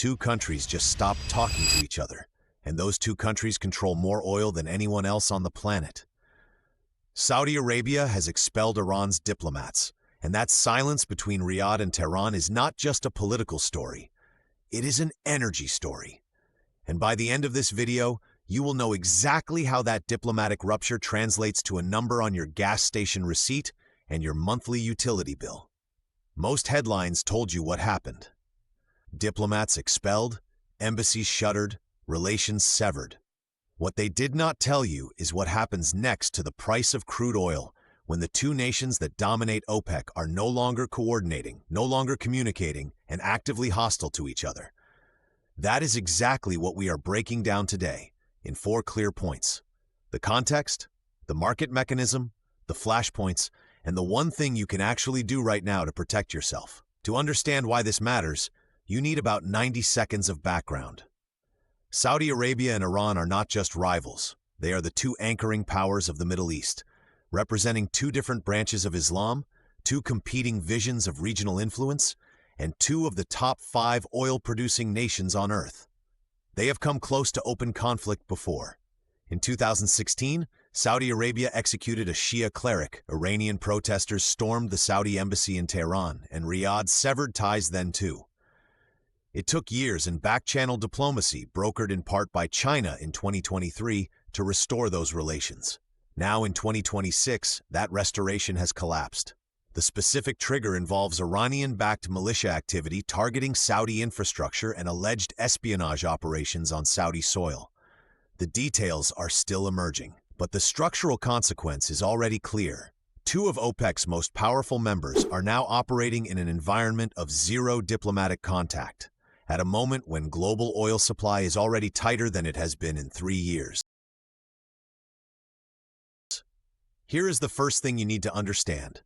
two countries just stopped talking to each other, and those two countries control more oil than anyone else on the planet. Saudi Arabia has expelled Iran's diplomats, and that silence between Riyadh and Tehran is not just a political story. It is an energy story. And by the end of this video, you will know exactly how that diplomatic rupture translates to a number on your gas station receipt and your monthly utility bill. Most headlines told you what happened. Diplomats expelled, embassies shuttered, relations severed. What they did not tell you is what happens next to the price of crude oil when the two nations that dominate OPEC are no longer coordinating, no longer communicating, and actively hostile to each other. That is exactly what we are breaking down today in 4 clear points: the context, the market mechanism, the flashpoints, and the one thing you can actually do right now to protect yourself. To understand why this matters, you need about 90 seconds of background. Saudi Arabia and Iran are not just rivals. They are the two anchoring powers of the Middle East, representing two different branches of Islam, two competing visions of regional influence, and two of the top 5 oil-producing nations on Earth. They have come close to open conflict before. In 2016, Saudi Arabia executed a Shia cleric. Iranian protesters stormed the Saudi embassy in Tehran, and Riyadh severed ties then too. It took years and back-channel diplomacy, brokered in part by China in 2023, to restore those relations. Now in 2026, that restoration has collapsed. The specific trigger involves Iranian-backed militia activity targeting Saudi infrastructure and alleged espionage operations on Saudi soil. The details are still emerging, but the structural consequence is already clear. 2 of OPEC's most powerful members are now operating in an environment of zero diplomatic contact, at a moment when global oil supply is already tighter than it has been in 3 years. Here is the first thing you need to understand.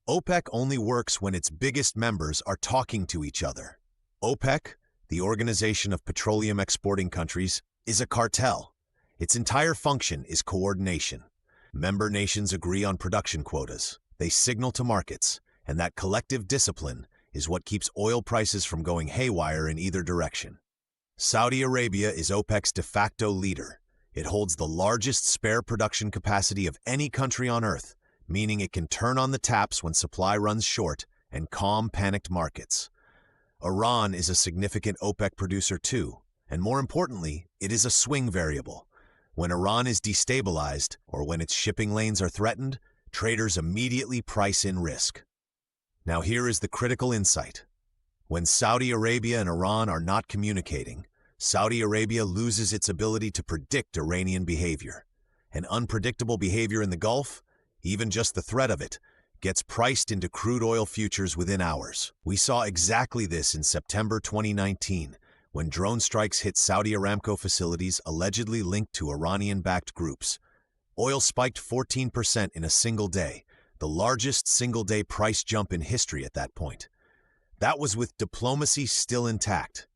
OPEC only works when its biggest members are talking to each other. OPEC, the Organization of Petroleum Exporting Countries, is a cartel. Its entire function is coordination. Member nations agree on production quotas. They signal to markets, and that collective discipline is what keeps oil prices from going haywire in either direction. Saudi Arabia is OPEC's de facto leader. It holds the largest spare production capacity of any country on Earth, meaning it can turn on the taps when supply runs short and calm panicked markets. Iran is a significant OPEC producer too, and more importantly, it is a swing variable. When Iran is destabilized, or when its shipping lanes are threatened, traders immediately price in risk. Now here is the critical insight. When Saudi Arabia and Iran are not communicating, Saudi Arabia loses its ability to predict Iranian behavior. And unpredictable behavior in the Gulf, even just the threat of it, gets priced into crude oil futures within hours. We saw exactly this in September 2019, when drone strikes hit Saudi Aramco facilities allegedly linked to Iranian-backed groups. Oil spiked 14% in a single day, the largest single-day price jump in history at that point. That was with diplomacy still intact.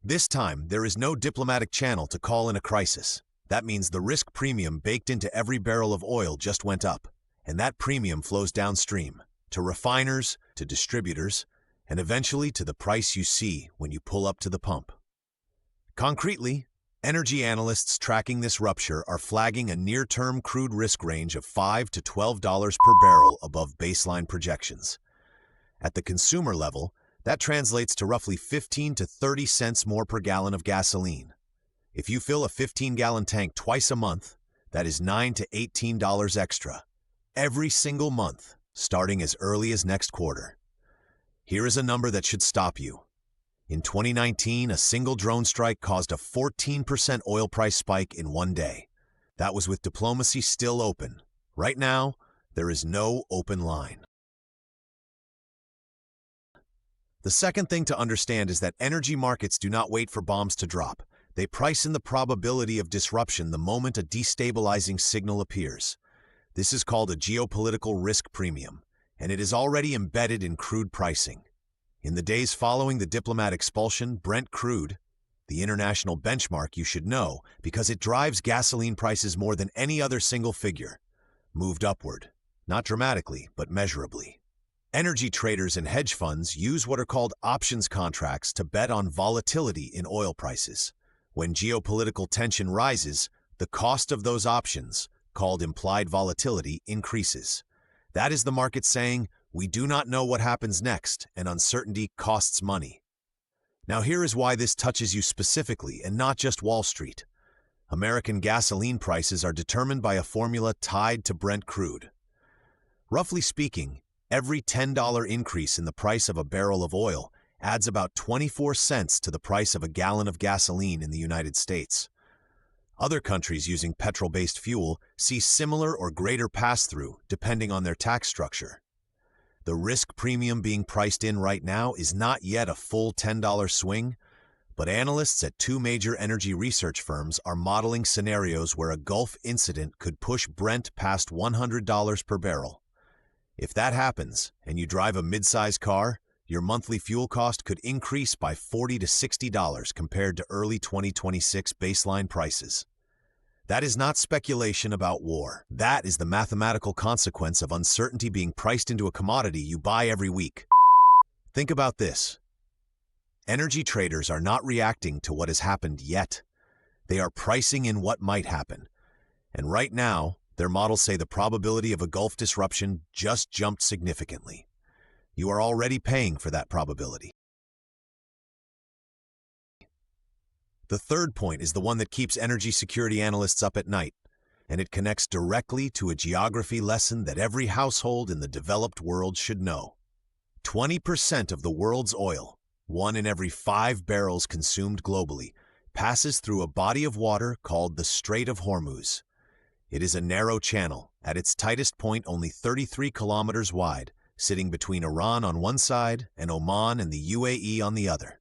This time, there is no diplomatic channel to call in a crisis. That means the risk premium baked into every barrel of oil just went up, and that premium flows downstream, to refiners, to distributors, and eventually to the price you see when you pull up to the pump. Concretely, energy analysts tracking this rupture are flagging a near-term crude risk range of $5 to $12 per barrel above baseline projections. At the consumer level, that translates to roughly 15 to 30 cents more per gallon of gasoline. If you fill a 15-gallon tank twice a month, that is $9 to $18 extra, every single month, starting as early as next quarter. Here is a number that should stop you. In 2019, a single drone strike caused a 14% oil price spike in one day. That was with diplomacy still open. Right now, there is no open line. The second thing to understand is that energy markets do not wait for bombs to drop. They price in the probability of disruption the moment a destabilizing signal appears. This is called a geopolitical risk premium, and it is already embedded in crude pricing. In the days following the diplomat expulsion, Brent crude, the international benchmark you should know because it drives gasoline prices more than any other single figure, moved upward, not dramatically, but measurably. Energy traders and hedge funds use what are called options contracts to bet on volatility in oil prices. When geopolitical tension rises, the cost of those options, called implied volatility, increases. That is the market saying, we do not know what happens next, and uncertainty costs money. Now here is why this touches you specifically and not just Wall Street. American gasoline prices are determined by a formula tied to Brent crude. Roughly speaking, every $10 increase in the price of a barrel of oil adds about 24 cents to the price of a gallon of gasoline in the United States. Other countries using petrol-based fuel see similar or greater pass-through depending on their tax structure. The risk premium being priced in right now is not yet a full $10 swing, but analysts at two major energy research firms are modeling scenarios where a Gulf incident could push Brent past $100 per barrel. If that happens, and you drive a mid-size car, your monthly fuel cost could increase by $40 to $60 compared to early 2026 baseline prices. That is not speculation about war. That is the mathematical consequence of uncertainty being priced into a commodity you buy every week. Think about this. Energy traders are not reacting to what has happened yet. They are pricing in what might happen. And right now, their models say the probability of a Gulf disruption just jumped significantly. You are already paying for that probability. The third point is the one that keeps energy security analysts up at night, and it connects directly to a geography lesson that every household in the developed world should know. 20% of the world's oil, 1 in every 5 barrels consumed globally, passes through a body of water called the Strait of Hormuz. It is a narrow channel, at its tightest point only 33 kilometers wide, sitting between Iran on one side and Oman and the UAE on the other.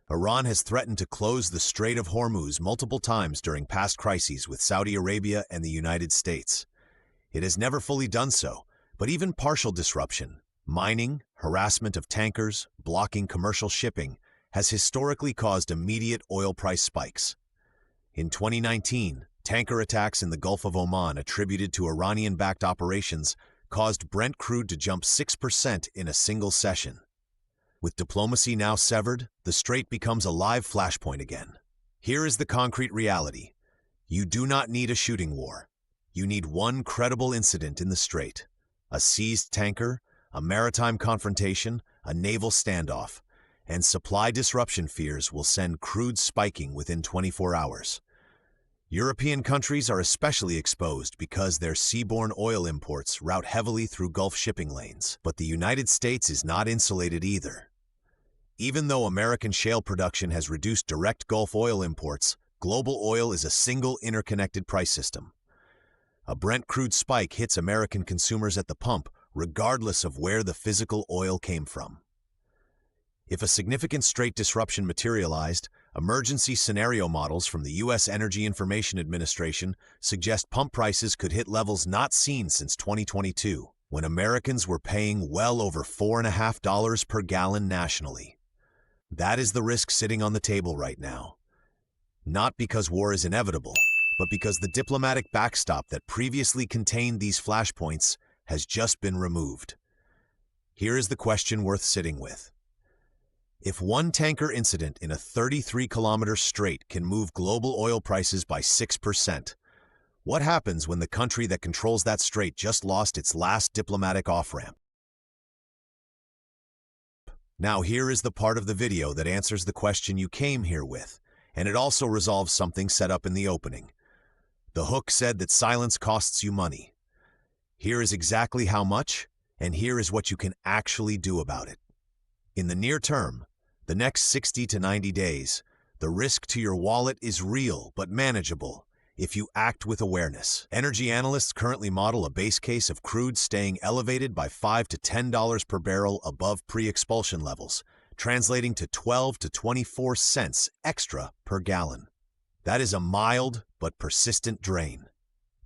Iran has threatened to close the Strait of Hormuz multiple times during past crises with Saudi Arabia and the United States. It has never fully done so, but even partial disruption, mining, harassment of tankers, blocking commercial shipping, has historically caused immediate oil price spikes. In 2019, tanker attacks in the Gulf of Oman attributed to Iranian-backed operations caused Brent crude to jump 6% in a single session. With diplomacy now severed, the strait becomes a live flashpoint again. Here is the concrete reality. You do not need a shooting war. You need one credible incident in the strait. A seized tanker, a maritime confrontation, a naval standoff, and supply disruption fears will send crude spiking within 24 hours. European countries are especially exposed because their seaborne oil imports route heavily through Gulf shipping lanes. But the United States is not insulated either. Even though American shale production has reduced direct Gulf oil imports, global oil is a single interconnected price system. A Brent crude spike hits American consumers at the pump, regardless of where the physical oil came from. If a significant strait disruption materialized, emergency scenario models from the U.S. Energy Information Administration suggest pump prices could hit levels not seen since 2022, when Americans were paying well over $4.50 per gallon nationally. That is the risk sitting on the table right now. Not because war is inevitable, but because the diplomatic backstop that previously contained these flashpoints has just been removed. Here is the question worth sitting with. If one tanker incident in a 33-kilometer strait can move global oil prices by 6%, what happens when the country that controls that strait just lost its last diplomatic off-ramp? Now here is the part of the video that answers the question you came here with, and it also resolves something set up in the opening. The hook said that silence costs you money. Here is exactly how much, and here is what you can actually do about it. In the near term, the next 60 to 90 days, the risk to your wallet is real but manageable if you act with awareness. Energy analysts currently model a base case of crude staying elevated by $5 to $10 per barrel above pre-expulsion levels, translating to 12 to 24 cents extra per gallon. That is a mild but persistent drain.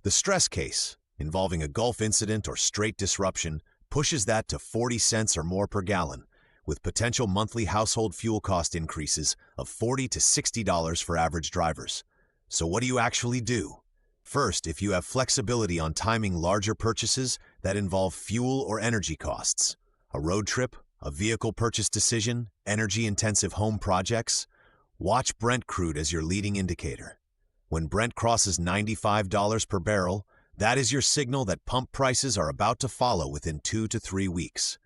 The stress case, involving a Gulf incident or strait disruption, pushes that to 40 cents or more per gallon, with potential monthly household fuel cost increases of $40 to $60 for average drivers. So what do you actually do? First, if you have flexibility on timing larger purchases that involve fuel or energy costs, A road trip, a vehicle purchase decision, energy-intensive home projects? Watch Brent crude as your leading indicator. When Brent crosses $95 per barrel, that is your signal that pump prices are about to follow within 2 to 3 weeks.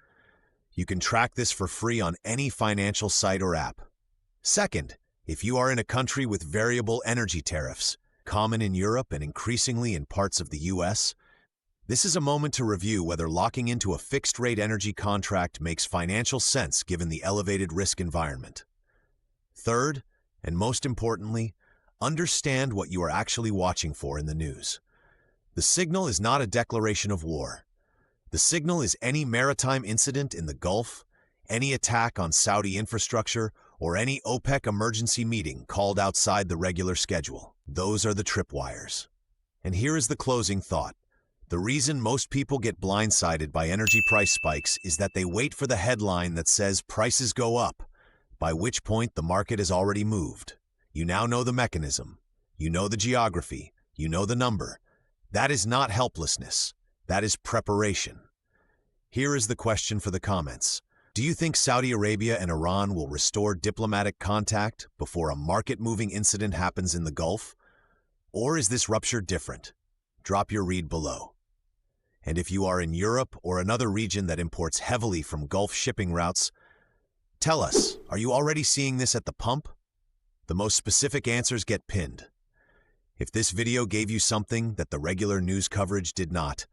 You can track this for free on any financial site or app. Second, if you are in a country with variable energy tariffs, common in Europe and increasingly in parts of the US, this is a moment to review whether locking into a fixed-rate energy contract makes financial sense given the elevated risk environment. Third, and most importantly, understand what you are actually watching for in the news. The signal is not a declaration of war. The signal is any maritime incident in the Gulf, any attack on Saudi infrastructure, or any OPEC emergency meeting called outside the regular schedule. Those are the tripwires. And here is the closing thought. The reason most people get blindsided by energy price spikes is that they wait for the headline that says prices go up, by which point the market has already moved. You now know the mechanism. You know the geography. You know the number. That is not helplessness. That is preparation. Here is the question for the comments. Do you think Saudi Arabia and Iran will restore diplomatic contact before a market-moving incident happens in the Gulf? Or is this rupture different? Drop your read below. And if you are in Europe or another region that imports heavily from Gulf shipping routes, tell us, are you already seeing this at the pump? The most specific answers get pinned. If this video gave you something that the regular news coverage did not,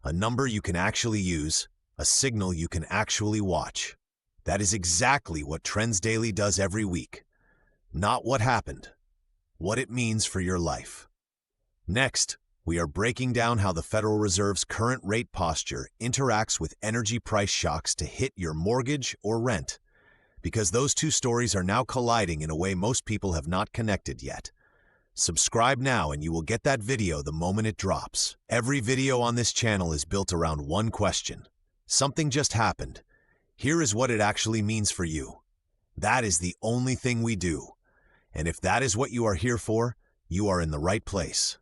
a number you can actually use, a signal you can actually watch. That is exactly what Trends Daily does every week. Not what happened, what it means for your life. Next, we are breaking down how the Federal Reserve's current rate posture interacts with energy price shocks to hit your mortgage or rent, because those two stories are now colliding in a way most people have not connected yet. Subscribe now and you will get that video the moment it drops. Every video on this channel is built around one question. Something just happened. Here is what it actually means for you. That is the only thing we do. And if that is what you are here for, you are in the right place.